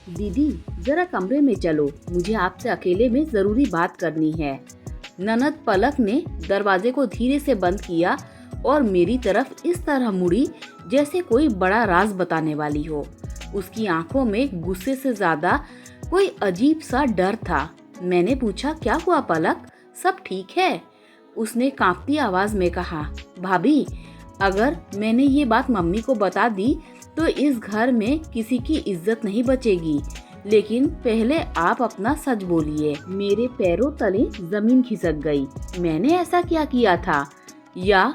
दीदी, जरा कमरे में चलो, मुझे आपसे अकेले में जरूरी बात करनी है। ननद पलक ने दरवाजे को धीरे से बंद किया और मेरी तरफ इस तरह मुड़ी जैसे कोई बड़ा राज बताने वाली हो। उसकी आंखों में गुस्से से ज्यादा कोई अजीब सा डर था। मैंने पूछा, क्या हुआ पलक, सब ठीक है? उसने कांपती आवाज में कहा, भाभी, अगर मैंने ये बात मम्मी को बता दी तो इस घर में किसी की इज्जत नहीं बचेगी। लेकिन पहले आप अपना सच बोलिए। मेरे पैरों तले जमीन खिसक गई। मैंने ऐसा क्या किया था या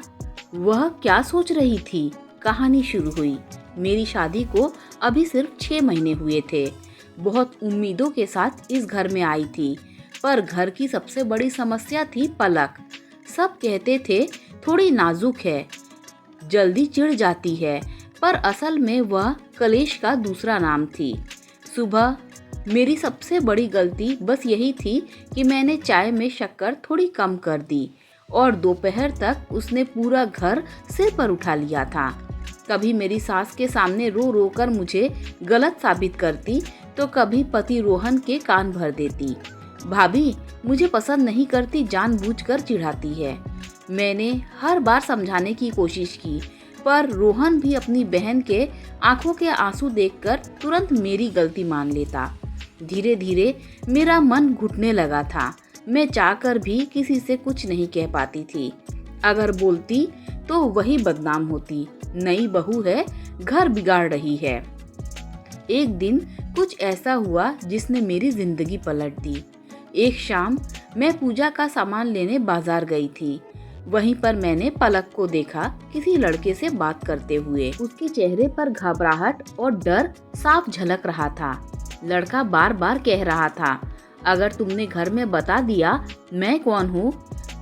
वह क्या सोच रही थी? कहानी शुरू हुई। मेरी शादी को अभी सिर्फ 6 महीने हुए थे। बहुत उम्मीदों के साथ इस घर में आई थी, पर घर की सबसे बड़ी समस्या थी पलक। सब कहते थे थोड़ी नाजुक है, जल्दी चिढ़ जाती है, पर असल में वह कलेश का दूसरा नाम थी। सुबह मेरी सबसे बड़ी गलती बस यही थी कि मैंने चाय में शक्कर थोड़ी कम कर दी और दोपहर तक उसने पूरा घर सिर पर उठा लिया था। कभी मेरी सास के सामने रो रो कर मुझे गलत साबित करती तो कभी पति रोहन के कान भर देती। भाभी मुझे पसंद नहीं करती, जानबूझकर चिढ़ाती है। मैंने हर बार समझाने की कोशिश की, पर रोहन भी अपनी बहन के आंखों के आंसू देखकर तुरंत मेरी गलती मान लेता। धीरे धीरे मेरा मन घुटने लगा था। मैं चाहकर भी किसी से कुछ नहीं कह पाती थी। अगर बोलती तो वही बदनाम होती, नई बहू है, घर बिगाड़ रही है। एक दिन कुछ ऐसा हुआ जिसने मेरी जिंदगी पलट दी। एक शाम मैं पूजा का सामान लेने बाजार गई थी। वहीं पर मैंने पलक को देखा किसी लड़के से बात करते हुए। उसके चेहरे पर घबराहट और डर साफ झलक रहा था। लड़का बार बार कह रहा था, अगर तुमने घर में बता दिया मैं कौन हूँ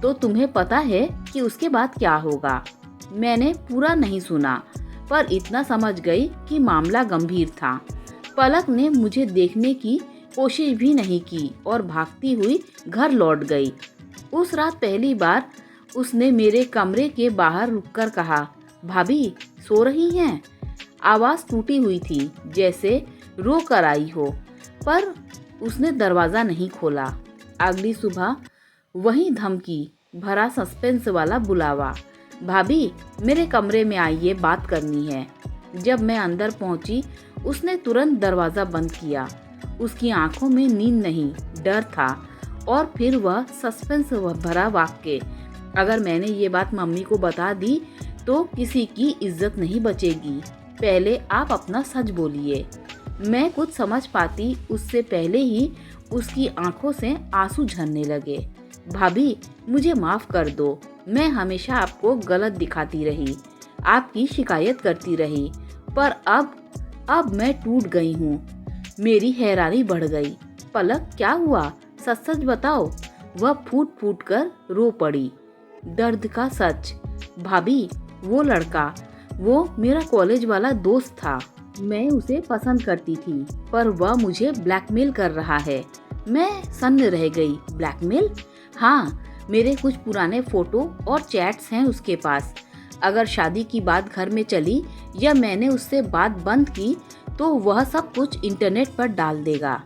तो तुम्हें पता है कि उसके बाद क्या होगा। मैंने पूरा नहीं सुना, पर इतना समझ गई कि मामला गंभीर था। पलक ने मुझे देखने की कोशिश भी नहीं की और भागती हुई घर लौट गई। उस रात पहली बार उसने मेरे कमरे के बाहर रुककर कहा, भाभी सो रही हैं? आवाज टूटी हुई थी, जैसे रो कर आई हो, पर उसने दरवाजा नहीं खोला। अगली सुबह वही धमकी भरा सस्पेंस वाला बुलावा, भाभी मेरे कमरे में आइए, बात करनी है। जब मैं अंदर पहुंची उसने तुरंत दरवाजा बंद किया। उसकी आंखों में नींद नहीं, डर था। और फिर वह सस्पेंस भरा वाक्य, अगर मैंने ये बात मम्मी को बता दी तो किसी की इज्जत नहीं बचेगी, पहले आप अपना सच बोलिए। मैं कुछ समझ पाती उससे पहले ही उसकी आंखों से आंसू झरने लगे। भाभी मुझे माफ कर दो, मैं हमेशा आपको गलत दिखाती रही, आपकी शिकायत करती रही, पर अब मैं टूट गई हूँ। मेरी हैरानी बढ़ गई। पलक क्या हुआ, सच सच बताओ। वह फूट फूट कर रो पड़ी। दर्द का सच, भाभी वो लड़का, वो मेरा कॉलेज वाला दोस्त था। मैं उसे पसंद करती थी, पर वह मुझे ब्लैकमेल कर रहा है। मैं सन्न रह गई। ब्लैकमेल? हाँ, मेरे कुछ पुराने फोटो और चैट्स हैं उसके पास। अगर शादी की बात घर में चली या मैंने उससे बात बंद की तो वह सब कुछ इंटरनेट पर डाल देगा।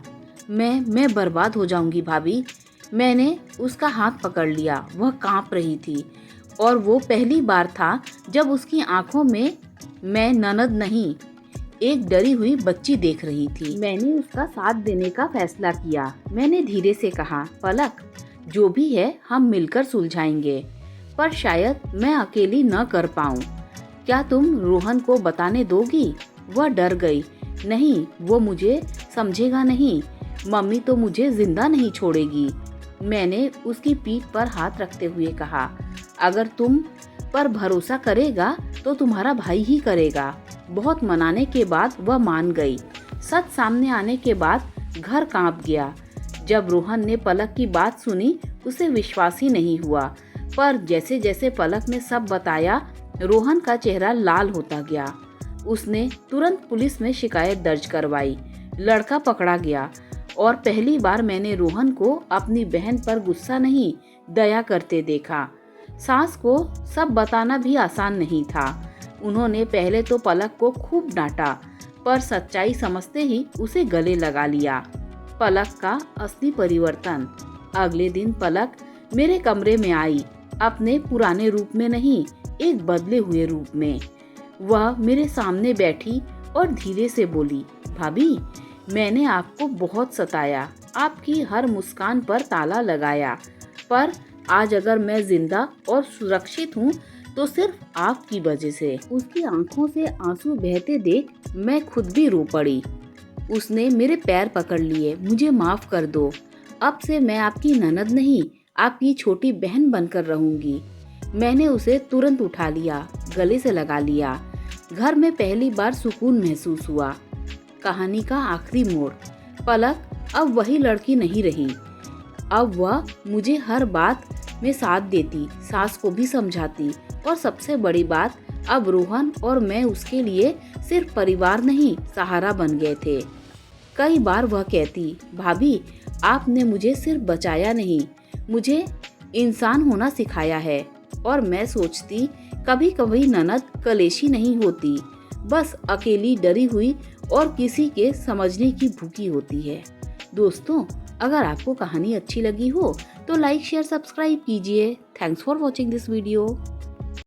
मैं बर्बाद हो जाऊंगी भाभी। मैंने उसका हाथ पकड़ लिया। वह कांप रही थी और वो पहली बार था जब उसकी आंखों में मैं ननद नहीं, एक डरी हुई बच्ची देख रही थी। मैंने उसका साथ देने का फैसला किया। मैंने धीरे से कहा, पलक जो भी है हम मिलकर सुलझाएंगे, पर शायद मैं अकेली न कर पाऊं। क्या तुम रोहन को बताने दोगी? वह डर गई। नहीं, वो मुझे समझेगा नहीं। मम्मी तो मुझे जिंदा नहीं छोड़ेगी। मैंने उसकी पीठ पर हाथ रखते हुए कहा, अगर तुम पर भरोसा करेगा तो तुम्हारा भाई ही करेगा। बहुत मनाने के बाद वह मान गई। सच सामने आने के बाद घर कांप गया। जब रोहन ने पलक की बात सुनी उसे विश्वास ही नहीं हुआ, पर जैसे जैसे पलक ने सब बताया रोहन का चेहरा लाल होता गया। उसने तुरंत पुलिस में शिकायत दर्ज करवाई। लड़का पकड़ा गया और पहली बार मैंने रोहन को अपनी बहन पर गुस्सा नहीं, दया करते देखा। सास को सब बताना भी आसान नहीं था। उन्होंने पहले तो पलक को खूब डांटा, पर सच्चाई समझते ही उसे गले लगा लिया। पलक का असली परिवर्तन। अगले दिन पलक मेरे कमरे में आई, अपने पुराने रूप में नहीं, एक बदले हुए रूप में। वह मेरे सामने बैठी और धीरे से बोली, भाभी, मैंने आपको बहुत सताया, आपकी हर मुस्कान पर ताला लगाया, पर आज अगर मैं जिंदा और सुरक्षित हूँ तो सिर्फ आपकी वजह से। उसकी आंखों से आंसू बहते देख मैं खुद भी रो पड़ी। उसने मेरे पैर पकड़ लिए, मुझे माफ कर दो, अब से मैं आपकी ननद नहीं, आपकी छोटी बहन बनकर रहूंगी। मैंने उसे तुरंत उठा लिया, गले से लगा लिया। घर में पहली बार सुकून महसूस हुआ। कहानी का आखिरी मोड़। पलक अब वही लड़की नहीं रही। अब वह मुझे हर बात में साथ देती, सास को भी समझाती, और सबसे बड़ी बात, अब रोहन और मैं उसके लिए सिर्फ परिवार नहीं, सहारा बन गए थे। कई बार वह कहती, भाभी, आपने मुझे सिर्फ बचाया नहीं, मुझे इंसान होना सिखाया है। और मैं सोचती, कभी कभी ननद कलेशी नहीं होती, बस अकेली, डरी हुई और किसी के समझने की भूखी होती है। दोस्तों, अगर आपको कहानी अच्छी लगी हो तो लाइक, शेयर, सब्सक्राइब कीजिए। Thanks for watching this video.